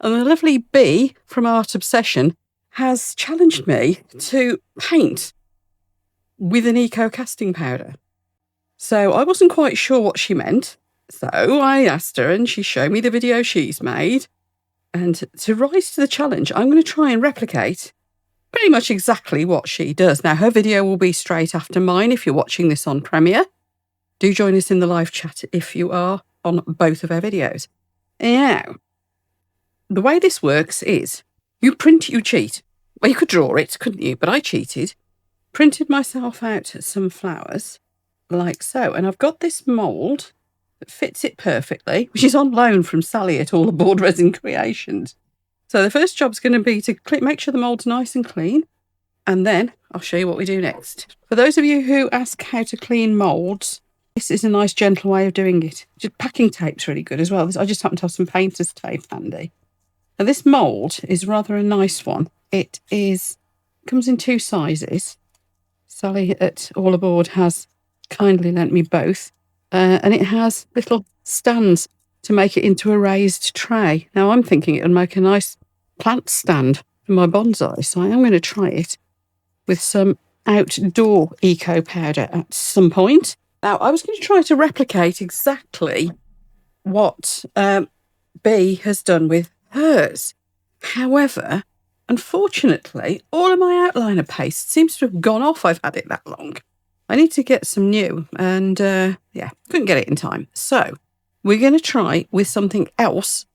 And the lovely Bee from Art Obsession has challenged me to paint with an eco casting powder. So I wasn't quite sure what she meant. So I asked her and she showed me the video she's made. And to rise to the challenge, I'm going to try and replicate pretty much exactly what she does. Now, her video will be straight after mine if you're watching this on Premiere. Do join us in the live chat if you are on both of our videos. Now, the way this works is you print, you cheat. Well, you could draw it, couldn't you? But I cheated. Printed myself out some flowers like so. And I've got this mould that fits it perfectly, which is on loan from Sally at All Aboard Resin Creations. So the first job's going to be to make sure the mould's nice and clean. And then I'll show you what we do next. For those of you who ask how to clean moulds, this is a nice gentle way of doing it. Just packing tape's really good as well. I just happen to have some painter's tape handy. Now this mould is rather a nice one. It comes in 2 sizes. Sally at All Aboard has kindly lent me both. And it has little stands to make it into a raised tray. Now I'm thinking it'll make a nice plant stand for my bonsai. So I am going to try it with some outdoor eco powder at some point. Now, I was going to try to replicate exactly what Bee has done with hers. However, unfortunately, all of my outliner paste seems to have gone off. I've had it that long. I need to get some new and, couldn't get it in time. So we're going to try with something else,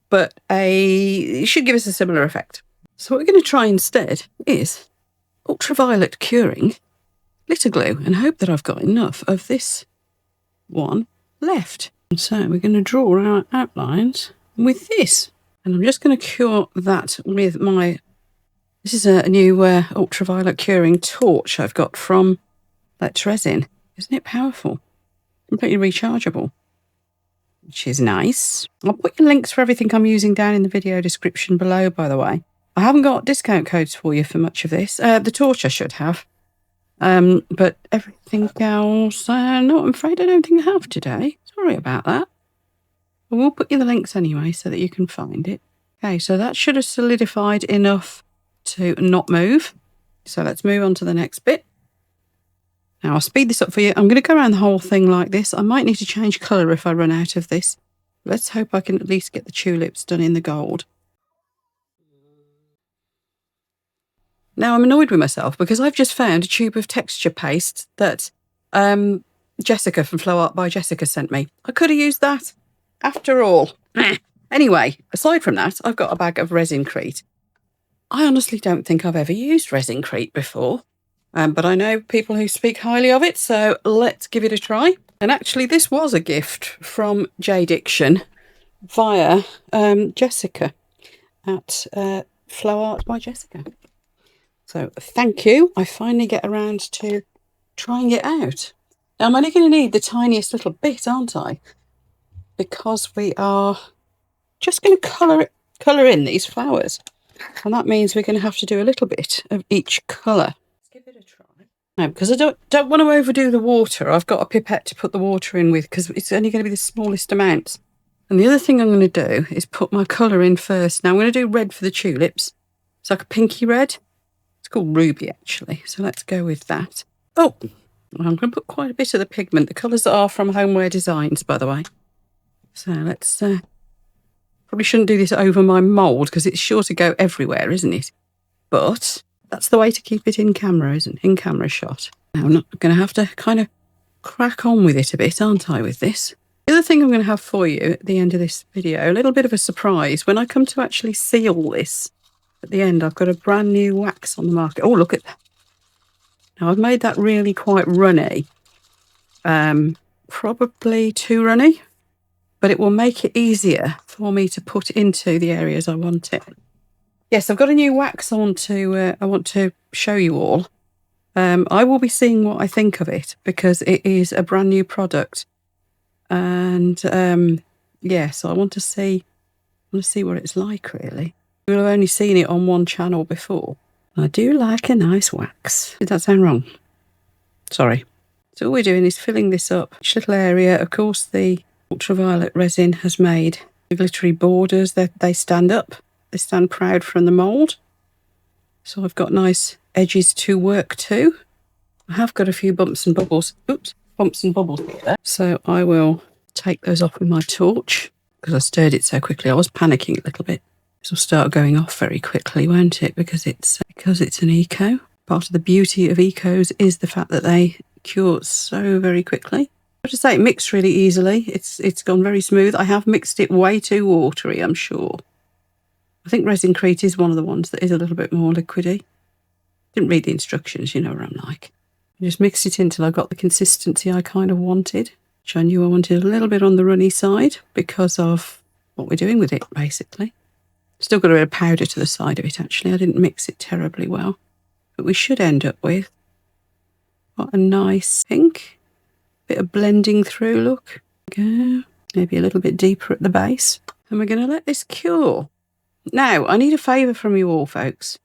but it should give us a similar effect. So what we're going to try instead is ultraviolet curing glitter glue and hope that I've got enough of this one left. So we're going to draw our outlines with this. And I'm just going to cure that with this is a new ultraviolet curing torch I've got from Let's Resin. Isn't it powerful? Completely rechargeable, which is nice. I'll put your links for everything I'm using down in the video description below, by the way. I haven't got discount codes for you for much of this. The torch I should have. But everything else, no, I'm afraid I don't think I have today. Sorry about that. But we'll put you the links anyway so that you can find it. Okay, so that should have solidified enough to not move. So let's move on to the next bit. Now I'll speed this up for you. I'm going to go around the whole thing like this. I might need to change colour if I run out of this. Let's hope I can at least get the tulips done in the gold. Now I'm annoyed with myself because I've just found a tube of texture paste that Jessica from Flow Art by Jessica sent me. I could have used that after all. Anyway, aside from that, I've got a bag of Resincrete. I honestly don't think I've ever used Resincrete before, but I know people who speak highly of it, so let's give it a try. And actually this was a gift from J Diction via Jessica at Flow Art by Jessica. So thank you. I finally get around to trying it out. Now I'm only going to need the tiniest little bit, aren't I? Because we are just going to colour in these flowers. And that means we're going to have to do a little bit of each colour. Let's give it a try. Now, because I don't want to overdo the water, I've got a pipette to put the water in with because it's only going to be the smallest amounts. And the other thing I'm going to do is put my colour in first. Now I'm going to do red for the tulips. It's like a pinky red. It's called Ruby, actually. So let's go with that. Oh, I'm going to put quite a bit of the pigment. The colours are from Homeware Designs, by the way. So let's... probably shouldn't do this over my mould because it's sure to go everywhere, isn't it? But that's the way to keep it in camera, isn't it? In camera shot. Now I'm not going to have to kind of crack on with it a bit, aren't I, with this? The other thing I'm going to have for you at the end of this video, a little bit of a surprise. When I come to actually seal this, at the end, I've got a brand new wax on the market. Oh, look at that. Now, I've made that really quite runny. Probably too runny. But it will make it easier for me to put into the areas I want it. Yes, I've got a new wax on I want to show you all. I will be seeing what I think of it because it is a brand new product. And so I want to see what it's like, really. You'll have only seen it on one channel before. I do like a nice wax. Did that sound wrong? Sorry. So all we're doing is filling this up. Each little area, of course, the ultraviolet resin has made The glittery borders, they stand up. They stand proud from the mould. So I've got nice edges to work to. I have got a few bumps and bubbles. Oops, bumps and bubbles here. So I will take those off with my torch because I stirred it so quickly. I was panicking a little bit. This will start going off very quickly, won't it? Because it's an eco. Part of the beauty of ecos is the fact that they cure so very quickly. I have to say, it mixed really easily. It's gone very smooth. I have mixed it way too watery, I'm sure. I think Resincrete is one of the ones that is a little bit more liquidy. Didn't read the instructions, you know what I'm like. I just mixed it until I got the consistency I kind of wanted, which I knew I wanted a little bit on the runny side because of what we're doing with it, basically. Still got a bit of powder to the side of it, actually. I didn't mix it terribly well. But we should end up with what a nice pink. Bit of blending through, look. Go. Maybe a little bit deeper at the base. And we're going to let this cure. Now, I need a favour from you all, folks.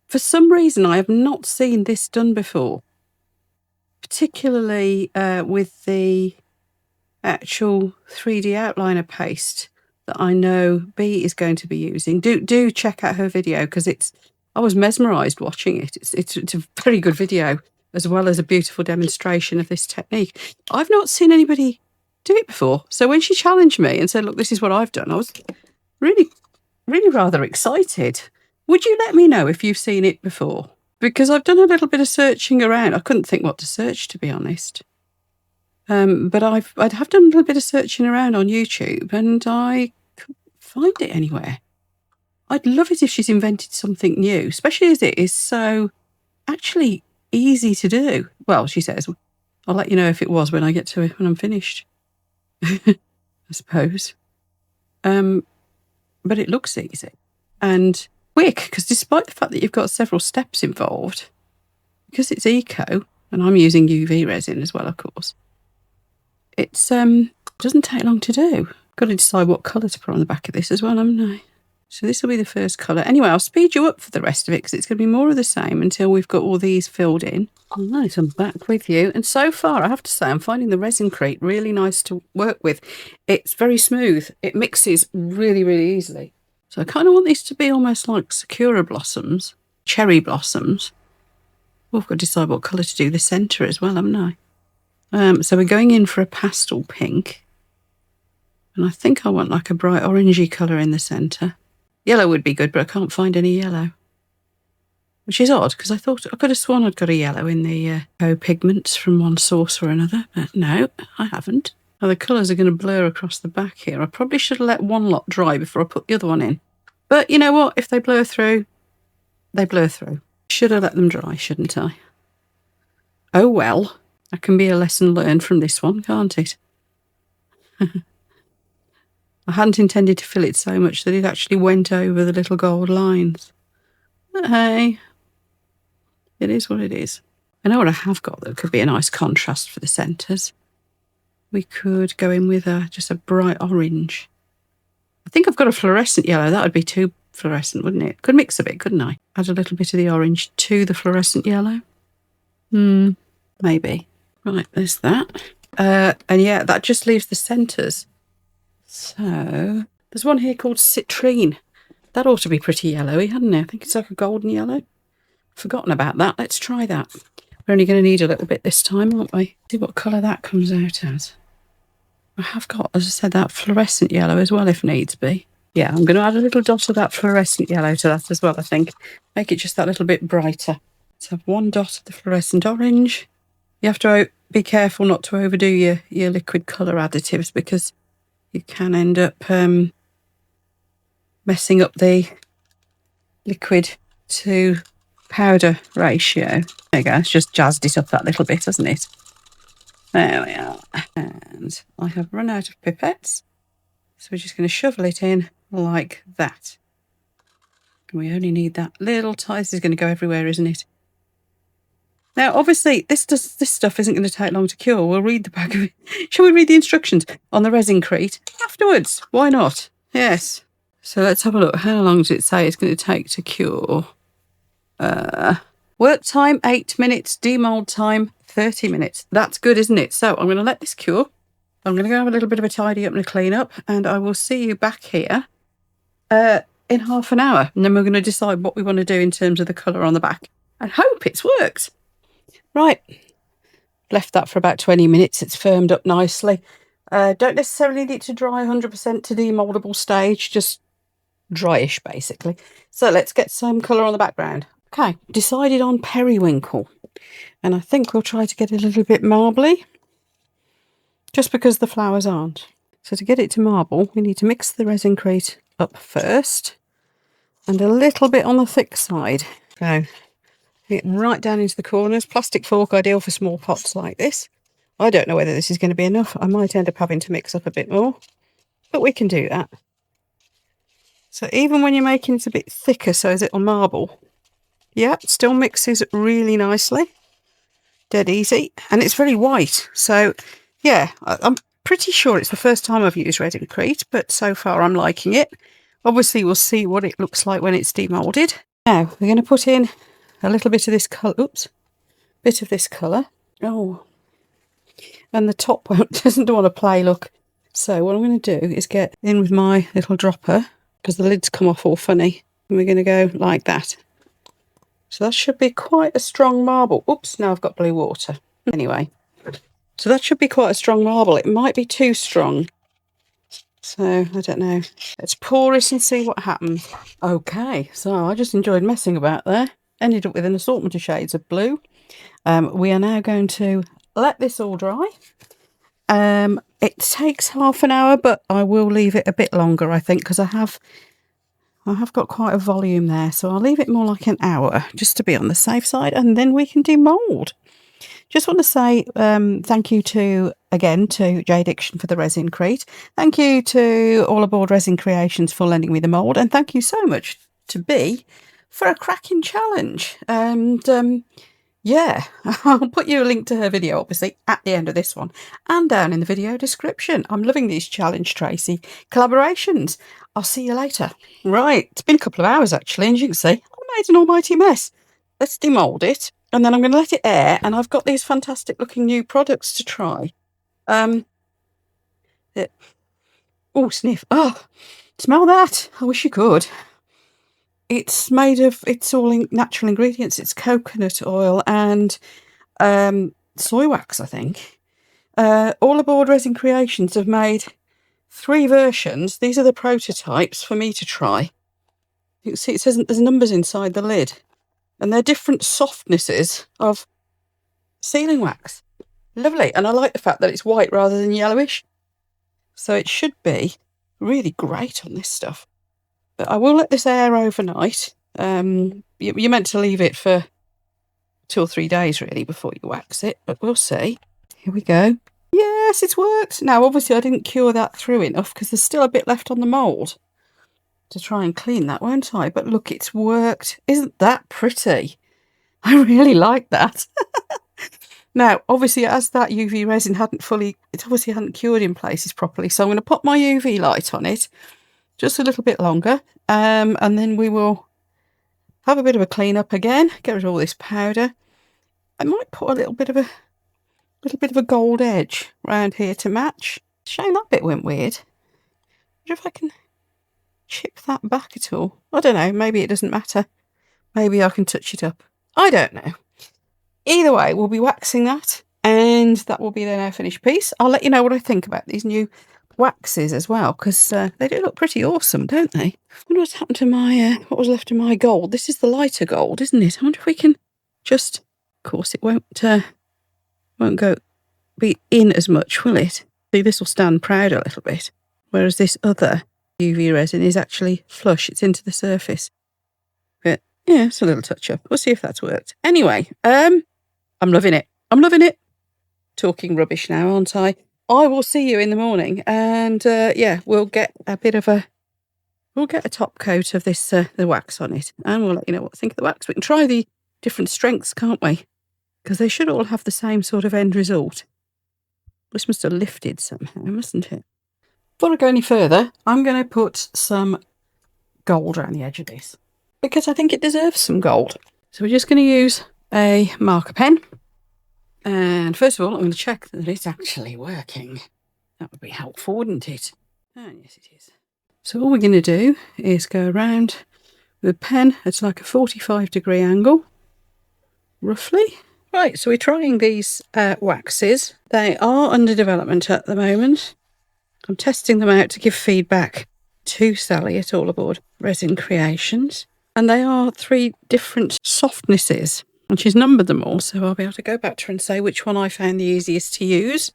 For some reason, I have not seen this done before. Particularly with the actual 3D outliner paste that I know B is going to be using. Do check out her video because I was mesmerised watching it. It's a very good video as well as a beautiful demonstration of this technique. I've not seen anybody do it before. So when she challenged me and said, look, this is what I've done, I was really, really rather excited. Would you let me know if you've seen it before? Because I've done a little bit of searching around. I couldn't think what to search, to be honest. But I'd have done a little bit of searching around on YouTube and I couldn't find it anywhere. I'd love it if she's invented something new, especially as it is so actually easy to do. Well, she says, I'll let you know if it was when I get to it, when I'm finished. I suppose. But it looks easy and quick because despite the fact that you've got several steps involved, because it's eco and I'm using UV resin as well, of course, it doesn't take long to do. Got to decide what colour to put on the back of this as well, haven't I? So this will be the first colour. Anyway, I'll speed you up for the rest of it because it's going to be more of the same until we've got all these filled in. All right, I'm back with you. And so far, I have to say, I'm finding the Resincrete really nice to work with. It's very smooth. It mixes really, really easily. So I kind of want these to be almost like Sakura blossoms, cherry blossoms. Oh, I've got to decide what colour to do the centre as well, haven't I? So we're going in for a pastel pink. And I think I want like a bright orangey colour in the centre. Yellow would be good, but I can't find any yellow. Which is odd, because I could have sworn I'd got a yellow in the pigments from one source or another. But no, I haven't. Now the colours are going to blur across the back here. I probably should have let one lot dry before I put the other one in. But you know what? If they blur through, they blur through. Should have let them dry, shouldn't I? Oh well. That can be a lesson learned from this one, can't it? I hadn't intended to fill it so much that it actually went over the little gold lines. But hey, it is what it is. I know what I have got that could be a nice contrast for the centres. We could go in with just a bright orange. I think I've got a fluorescent yellow. That would be too fluorescent, wouldn't it? Could mix a bit, couldn't I? Add a little bit of the orange to the fluorescent yellow. Maybe. Right, there's that. And yeah, that just leaves the centres. So, there's one here called Citrine. That ought to be pretty yellowy, hadn't it? I think it's like a golden yellow. Forgotten about that. Let's try that. We're only going to need a little bit this time, aren't we? See what colour that comes out as. I have got, as I said, that fluorescent yellow as well if needs be. Yeah, I'm going to add a little dot of that fluorescent yellow to that as well, I think. Make it just that little bit brighter. Let's have one dot of the fluorescent orange. You have to be careful not to overdo your liquid colour additives because you can end up messing up the liquid to powder ratio. There you go, it's just jazzed it up that little bit, hasn't it? There we are. And I have run out of pipettes, so we're just going to shovel it in like that. And we only need that little tiny. This is going to go everywhere, isn't it? Now, obviously, this stuff isn't going to take long to cure. We'll read the back of it. Shall we read the instructions on the Resincrete afterwards? Why not? Yes. So let's have a look. How long does it say it's going to take to cure? Work time, 8 minutes. Demold time, 30 minutes. That's good, isn't it? So I'm going to let this cure. I'm going to go have a little bit of a tidy up and a clean up, and I will see you back here in half an hour. And then we're going to decide what we want to do in terms of the colour on the back. I hope it's worked. Right. Left that for about 20 minutes. It's firmed up nicely. Don't necessarily need to dry 100% to the mouldable stage, just dryish basically. So let's get some colour on the background. Okay, decided on periwinkle, and I think we'll try to get a little bit marbly, just because the flowers aren't. So to get it to marble, we need to mix the Resincrete up first, and a little bit on the thick side. So get right down into the corners. Plastic fork, ideal for small pots like this. I don't know whether this is going to be enough. I might end up having to mix up a bit more, but we can do that. So even when you're making it a bit thicker so as it'll marble, yeah, it still mixes really nicely. Dead easy. And it's very white. So yeah, I'm pretty sure it's the first time I've used Resincrete, but so far I'm liking it. Obviously we'll see what it looks like when it's demolded. Now we're going to put in a little bit of this colour. Oops. Bit of this colour. Oh. And the top doesn't want to play, look. So what I'm going to do is get in with my little dropper, because the lids come off all funny. And we're going to go like that. So that should be quite a strong marble. Oops, now I've got blue water. Anyway, so that should be quite a strong marble. It might be too strong. So, I don't know. Let's pour it and see what happens. Okay, so I just enjoyed messing about there. Ended up with an assortment of shades of blue. We are now going to let this all dry. It takes half an hour, but I will leave it a bit longer, I think, because I have got quite a volume there, so I'll leave it more like an hour just to be on the safe side, and then we can demold. Just want to say thank you again to J Diction for the Resincrete. Thank you to All Aboard Resin Creations for lending me the mould, and thank you so much to B for a cracking challenge. And yeah, I'll put you a link to her video, obviously, at the end of this one and down in the video description. I'm loving these Challenge Tracy collaborations. I'll see you later. Right, it's been a couple of hours, actually, and as you can see, I made an almighty mess. Let's demold it, and then I'm going to let it air, and I've got these fantastic-looking new products to try. Oh, sniff. Oh, smell that. I wish you could. It's made of, it's all natural ingredients. It's coconut oil and soy wax, I think. All Aboard Resin Creations have made 3 versions. These are the prototypes for me to try. You can see it says there's numbers inside the lid. And they're different softnesses of sealing wax. Lovely. And I like the fact that it's white rather than yellowish. So it should be really great on this stuff. But I will let this air overnight. You're meant to leave it for 2 or 3 days, really, before you wax it. But we'll see. Here we go. Yes, it's worked. Now, obviously, I didn't cure that through enough because there's still a bit left on the mould to try and clean that, won't I? But look, it's worked. Isn't that pretty? I really like that. Now, obviously, as that UV resin hadn't cured in places properly, so I'm going to put my UV light on it just a little bit longer, and then we will have a bit of a clean up again, get rid of all this powder. I might put a little bit of a gold edge around here to match. Shame that bit went weird. I wonder if I can chip that back at all. I don't know, maybe it doesn't matter. Maybe I can touch it up. I don't know. Either way, we'll be waxing that, and that will be the now finished piece. I'll let you know what I think about these new waxes as well, because they do look pretty awesome, don't they? I wonder what's happened to my what was left of my gold. This is the lighter gold, isn't it? I wonder if we can just, of course it won't be in as much, will it? See, this will stand proud a little bit, whereas this other UV resin is actually flush. It's into the surface. But yeah, it's a little touch up. We'll see if that's worked. Anyway, I'm loving it. I'm loving it. Talking rubbish now, aren't I? I will see you in the morning, and yeah, we'll get a top coat of this the wax on it, and we'll let you know what I think of the wax. We can try the different strengths, can't we? Because they should all have the same sort of end result. This must have lifted somehow, mustn't it? Before I go any further, I'm going to put some gold around the edge of this, because I think it deserves some gold. So we're just going to use a marker pen. And first of all, I'm going to check that it's actually working. That would be helpful, wouldn't it? Oh, yes, it is. So all we're going to do is go around with a pen at like a 45-degree angle, roughly. Right, so we're trying these waxes. They are under development at the moment. I'm testing them out to give feedback to Sally at All Aboard Resin Creations. And they are 3 different softnesses. And she's numbered them all, so I'll be able to go back to her and say which one I found the easiest to use.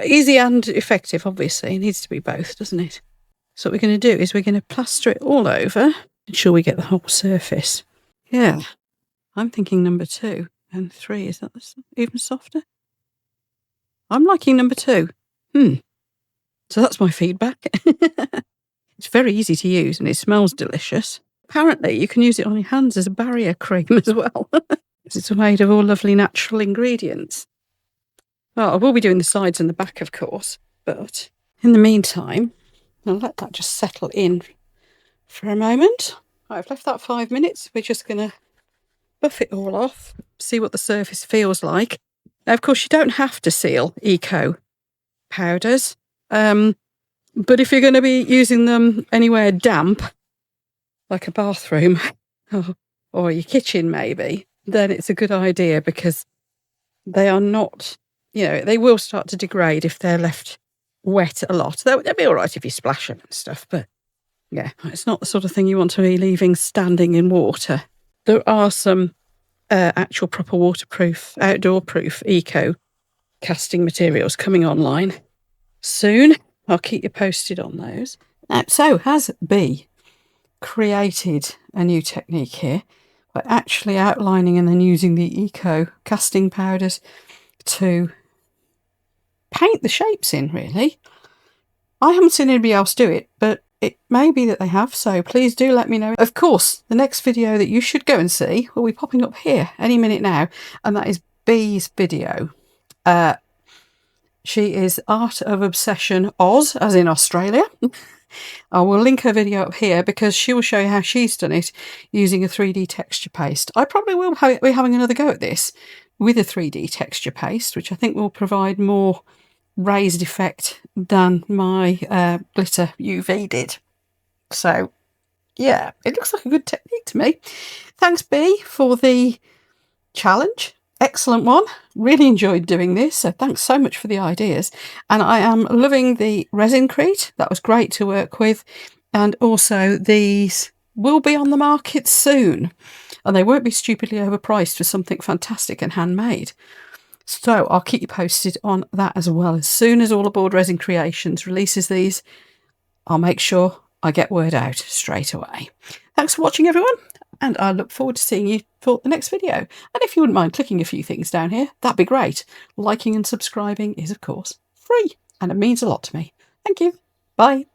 Easy and effective, obviously. It needs to be both, doesn't it? So what we're going to do is we're going to plaster it all over, ensure we get the whole surface. Yeah, I'm thinking number 2 and 3. Is that even softer? I'm liking number 2. So that's my feedback. It's very easy to use and it smells delicious. Apparently, you can use it on your hands as a barrier cream as well. It's made of all lovely natural ingredients. Well, I will be doing the sides and the back, of course, but in the meantime, I'll let that just settle in for a moment. Right, I've left that 5 minutes. We're just going to buff it all off, see what the surface feels like. Now, of course, you don't have to seal eco powders, but if you're going to be using them anywhere damp, like a bathroom or your kitchen maybe, then it's a good idea because they are not, they will start to degrade if they're left wet a lot. They'll be all right if you splash them and stuff, but yeah, it's not the sort of thing you want to be leaving standing in water. There are some actual proper waterproof, outdoor-proof eco casting materials coming online soon. I'll keep you posted on those. So has B created a new technique here by actually outlining and then using the eco casting powders to paint the shapes in, really. I haven't seen anybody else do it, but it may be that they have, so please do let me know. Of course, the next video that you should go and see will be popping up here any minute now, and that is B's video. She is Art of Obsession Oz, as in Australia. I will link her video up here because she will show you how she's done it using a 3D texture paste. I probably will be having another go at this with a 3D texture paste, which I think will provide more raised effect than my glitter UV did. So, yeah, it looks like a good technique to me. Thanks, B, for the challenge. Excellent one. Really enjoyed doing this, so thanks so much for the ideas. And I am loving the Resincrete. That was great to work with. And also these will be on the market soon. And they won't be stupidly overpriced for something fantastic and handmade. So I'll keep you posted on that as well. As soon as All Aboard Resin Creations releases these, I'll make sure I get word out straight away. Thanks for watching, everyone. And I look forward to seeing you for the next video. And if you wouldn't mind clicking a few things down here, that'd be great. Liking and subscribing is, of course, free. And it means a lot to me. Thank you. Bye.